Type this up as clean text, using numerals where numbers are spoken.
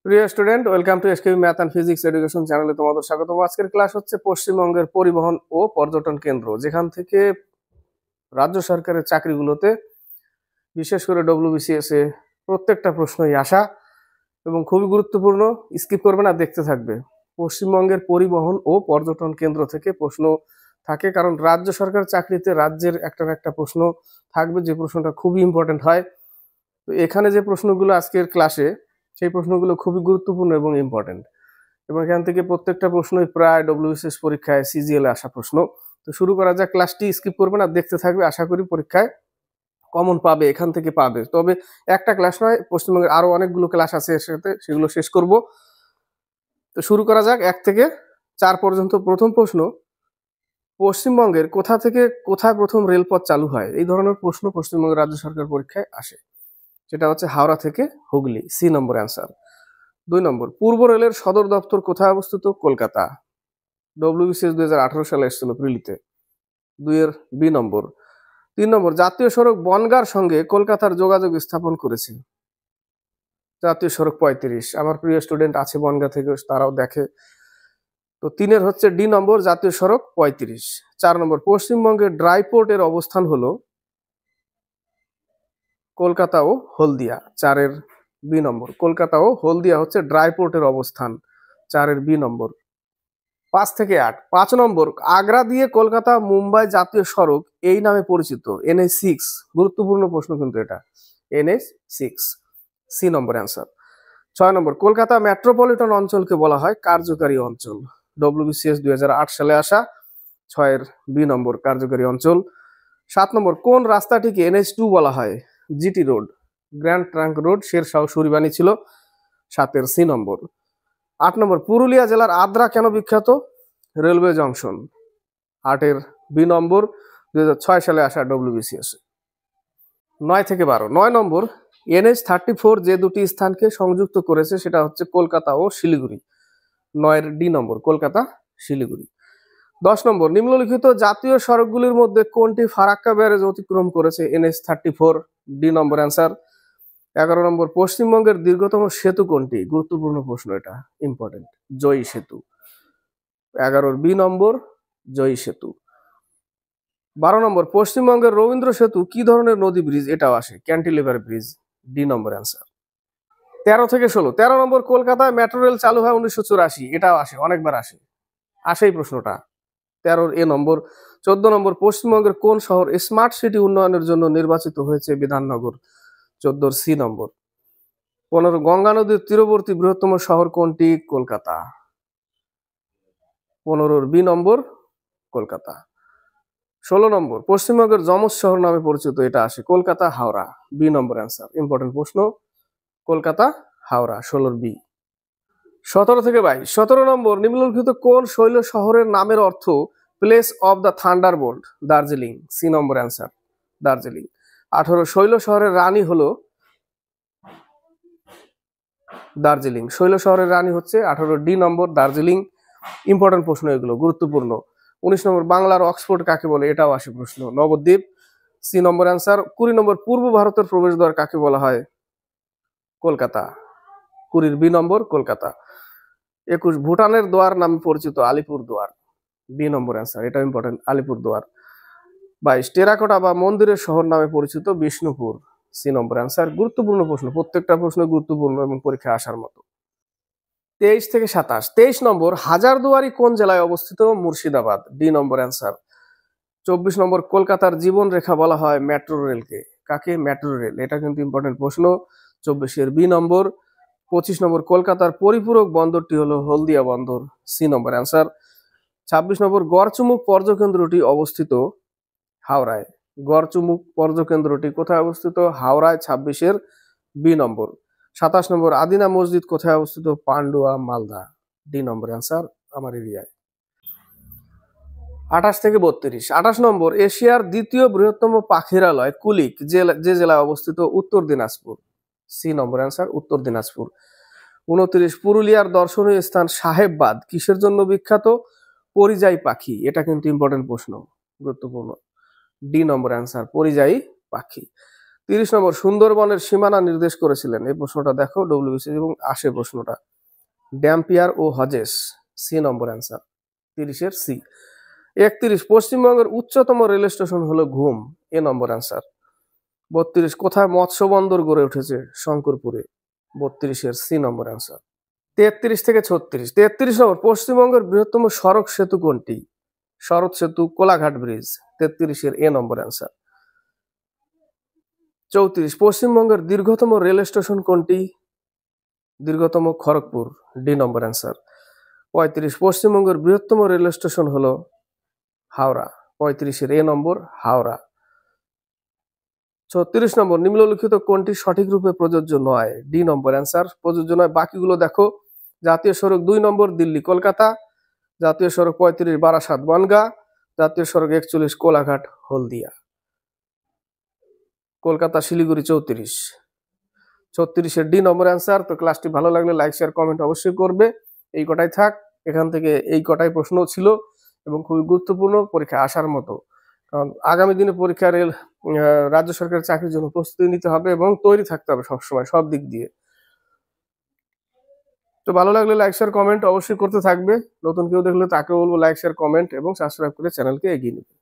প্রিয় student, welcome to SKB math and physics education চ্যানেলে তোমাদের স্বাগত। আজকের ক্লাস হচ্ছে পশ্চিমবঙ্গের পরিবহন ও পর্যটন কেন্দ্র, যেখান থেকে রাজ্য সরকারের চাকরিগুলোতে বিশেষ করে ডব্লিউবিসিএস এ প্রত্যেকটা প্রশ্নই আসা এবং খুবই গুরুত্বপূর্ণ। স্কিপ করবে না, দেখতে থাকবে। পশ্চিমবঙ্গের পরিবহন ও পর্যটন কেন্দ্র থেকে প্রশ্ন থাকে, কারণ রাজ্য সরকার চাকরিতে রাজ্যের একটার একটা প্রশ্ন থাকবে, যে প্রশ্নটা খুবই ইম্পর্টেন্ট হয়। তো এখানে যে প্রশ্নগুলো আজকের ক্লাসে, সেই প্রশ্নগুলো খুবই গুরুত্বপূর্ণ এবং ইম্পর্টেন্ট, এবং এখান থেকে প্রত্যেকটা প্রশ্নই প্রায় ডব্লিউবিসিএস পরীক্ষায় সিজিএল এ আসা প্রশ্ন। তো শুরু করা যাক। ক্লাসটি স্কিপ করবে না, দেখতে থাকবে। আশা করি পরীক্ষায় কমন পাবে, এখান থেকে পাবে। তবে একটা ক্লাস নয়, পশ্চিমবঙ্গের আরো অনেকগুলো ক্লাস আছে এর সাথে, সেগুলো শেষ করব। তো শুরু করা যাক 1 থেকে 4 পর্যন্ত। প্রথম প্রশ্ন, পশ্চিমবঙ্গের কোথা থেকে কোথায় প্রথম রেলপথ চালু হয়? এই ধরনের প্রশ্ন পশ্চিমবঙ্গের রাজ্য সরকার পরীক্ষায় আসে। সেটা হচ্ছে হাওড়া থেকে হুগলি, সি নম্বর অ্যান্সার। 2 নম্বর, পূর্ব রেলের সদর দপ্তর কোথায় অবস্থিত? কলকাতা। ডব্লিউবিসিএস 2018 সালে এসেছিল প্রিলিতে। 2 এর বি নম্বর। 3 নম্বর, জাতীয় সড়ক বনগাঁর সঙ্গে কলকাতার যোগাযোগ স্থাপন করেছে। জাতীয় সড়ক 35। আমার প্রিয় স্টুডেন্ট আছে বনগাঁ থেকে, তারাও দেখে। তো 3 এর হচ্ছে ডি নম্বর, জাতীয় সড়ক 35। 4 নম্বর, পশ্চিমবঙ্গের ড্রাই পোর্টের অবস্থান হলো কলকাতা ও হলদিয়া। 4 এর বি নম্বর, কলকাতা ও হলদিয়া হচ্ছে ড্রাই পোর্টের অবস্থান। 4 এর বি নম্বর। 5 থেকে 8। 5 নম্বর, আগ্রা দিয়ে কলকাতা মুম্বাই জাতীয় সড়ক এই নামে পরিচিত। NH6। গুরুত্বপূর্ণ প্রশ্ন কিন্তু এটা। NH6, C number answer. 6 নম্বর, কলকাতা মেট্রোপলিটন অঞ্চলকে বলা হয় কার্যকারী অঞ্চল। ডব্লিউবিসিএস 2008 সালে আসা। 6 এর বি নম্বর, কার্যকারী অঞ্চল। 7 নম্বর, কোন রাস্তাটিকে NH2 বলা হয়? GT road, grand trunk road, Shershah সুরিবানি ছিল। 7 এর সি নম্বর। 8 নম্বর, পুরুলিয়া জেলার আদ্রা কেন বিখ্যাত? Railway junction. 8 এর বি নম্বর, 2006 সালে আসা ডব্লিউবিসিএস। 9 থেকে 12। 9 নম্বর, NH34 যে দুটি স্থানকে সংযুক্ত করেছে সেটা হচ্ছে কলকাতা ও শিলিগুড়ি। 9 এর ডি নম্বর, কলকাতা শিলিগুড়ি। 10 নম্বর, নিম্নলিখিত জাতীয় সড়কগুলির মধ্যে কোনটি ফারাক্কা ব্যারেজ অতিক্রম করেছে? NH34, ডি নম্বর অ্যান্সার। 11 নম্বর, পশ্চিমবঙ্গের দীর্ঘতম সেতু কোনটি? গুরুত্বপূর্ণ প্রশ্ন, এটা ইম্পর্টেন্ট। জয়ী সেতু। 11 বি নম্বর, জয়ী সেতু। 12 নম্বর, পশ্চিমবঙ্গের রবীন্দ্র সেতু কি ধরনের নদী ব্রিজ? এটাও আসে, ক্যান্টিলিভার ব্রিজ। ডি নম্বর অ্যান্সার। 13 থেকে 16। 13 নম্বর, কলকাতায় মেট্রো রেল চালু হয় 1984। এটাও আসে, অনেকবার আসে, আসেই প্রশ্নটা। 13 এ নম্বর। 14 নম্বর, পশ্চিমবঙ্গের কোন শহর স্মার্ট সিটি উন্নয়নের জন্য নির্বাচিত হয়েছে? বিধাননগর। 14 সি নম্বর। 15, গঙ্গা নদীর তীরবর্তী বৃহত্তম শহর কোনটি? কলকাতা। 15 বি নম্বর, কলকাতা। 16 নম্বর, পশ্চিমবঙ্গের যমজ শহর নামে পরিচিত। এটা আসে, কলকাতা হাওড়া। বি নম্বর অ্যান্সার, ইম্পর্টেন্ট প্রশ্ন। কলকাতা হাওড়া, 16 বি। 17 থেকে 22। 17 নম্বর, নিম্নলিখিত কোন শৈল শহরের নামের অর্থ place of the thunderbolt? Darjeeling. C number answer, Darjeeling. 18, শৈল শহরের রানী হলো দার্জিলিং। শৈল শহরের রানী হচ্ছে 18 ডি নম্বর, দার্জিলিং। ইম্পর্টেন্ট প্রশ্ন এগুলো, গুরুত্বপূর্ণ। 19 নম্বর, বাংলার অক্সফোর্ড কাকে বলে? এটাও আসে প্রশ্ন, নবদ্বীপ। C number answer. 20 নম্বর, পূর্ব ভারতের প্রবেশদ্বার কাকে বলা হয়? কলকাতা। 20 বি নম্বর, কলকাতা। 21, ভুটানের দোয়ার নামে পরিচিত? আলিপুর দুয়ার। বি নম্বর অ্যান্সার, এটা ইম্পর্টেন্ট, আলিপুর দুয়ার। 22, টেরাকোটা বা মন্দিরের শহর নামে পরিচিত? বিষ্ণুপুর। C number answer. গুরুত্বপূর্ণ প্রশ্ন, প্রত্যেকটা প্রশ্ন গুরুত্বপূর্ণ এবং পরীক্ষায় আসার মতো। 23 থেকে 27। 23 নম্বর, হাজারদুয়ারি কোন জেলায় অবস্থিত? মুর্শিদাবাদ। ডি নম্বর অ্যান্সার। 24 নম্বর, কলকাতার জীবন রেখা বলা হয় মেট্রো রেলকে? কাকে? Metro rail. এটা কিন্তু ইম্পর্টেন্ট প্রশ্ন, 24 এর বি নম্বর। 25 নম্বর, কলকাতার পরিপূরক বন্দরটি হলো হলদিয়া বন্দর। C number answer. 26 নম্বর, গড়চুমুক পর্যকেন্দ্রটি অবস্থিত হাওড়ায়। গড়চুমুক পর্যকেন্দ্রটি কোথায় অবস্থিত? হাওড়ায়। 26 এর বি নম্বর। 27 নম্বর, আদিনা মসজিদ কোথায় অবস্থিত? পান্ডুয়া, মালদা। ডি নম্বর অ্যান্সার, আমার এরিয়ায়। 28 থেকে 32। 28 নম্বর, এশিয়ার দ্বিতীয় বৃহত্তম পাখিরালয় কুলিক যে জেলায় অবস্থিত? উত্তর দিনাজপুর। সি নম্বর অ্যান্সার, উত্তর দিনাজপুর। 29, পুরুলিয়ার দর্শনীয় স্থান সাহেববাদ কিসের জন্য বিখ্যাত? পরিযায়ী পাখি। এটা কিন্তু ইম্পর্টেন্ট প্রশ্ন, গুরুত্বপূর্ণ। ডি নম্বর অ্যান্সার, পরিযায়ী পাখি। 30 নম্বর সুন্দরবনের সীমানা নির্দেশ করেছিলেন, এই প্রশ্নটা দেখো ডব্লিউবিসিএস এবং আসে প্রশ্নটা। ড্যাম্পিয়ার ও Hodges, C number answer, 30-এর C. 31 পশ্চিমবঙ্গের উচ্চতম রেল স্টেশন হলো ঘুম, এ নম্বর অ্যান্সার। 32 কোথায় মৎস্য বন্দর গড়ে উঠেছে, শঙ্করপুরে, 32-এর সি নম্বর অ্যান্সার। 33 থেকে 36, 33 নম্বর পশ্চিমবঙ্গের বৃহত্তম সড়ক সেতু কোনটি, শরৎ সেতু, কোলাঘাট ব্রিজ, 33-এর এ নম্বর অ্যান্সার। 34 পশ্চিমবঙ্গের দীর্ঘতম রেল স্টেশন কোনটি, দীর্ঘতম খড়গপুর, ডি নম্বর অ্যান্সার। 35 পশ্চিমবঙ্গের বৃহত্তম রেল স্টেশন হলো হাওড়া, 35-এর এ নম্বর হাওড়া। 36 নম্বর নিম্নলিখিত কোনটি সঠিক রূপে প্রযোজ্য নয়, ডি নম্বর অ্যান্সার, প্রযোজ্য নয়। বাকিগুলো দেখো, জাতীয় সড়ক 2 নম্বর দিল্লি কলকাতা, জাতীয় সড়ক 35 বারাসাত বনগাঁ, জাতীয় সড়ক 41 কোলাঘাট হলদিয়া, কলকাতা শিলিগুড়ি 34, 36-এর ডি নম্বর অ্যান্সার। তো ক্লাসটি ভালো লাগলে লাইক শেয়ার কমেন্ট অবশ্যই করবে। এই কটাই থাক, এখান থেকে এই কটাই প্রশ্ন ছিল এবং খুবই গুরুত্বপূর্ণ, পরীক্ষা আসার মতো। কারণ আগামী দিনে পরীক্ষা রাজ্য সরকারের চাকরির জন্য প্রস্তুতি নিতে হবে এবং তৈরি থাকতে হবে সবসময় সব দিক দিয়ে। তো ভালো লাগলে লাইক শেয়ার কমেন্ট অবশ্যই করতে থাকবে। নতুন কেউ দেখলে তাকেও বলবো লাইক শেয়ার কমেন্ট এবং সাবস্ক্রাইব করে চ্যানেলকে এগিয়ে নেবে।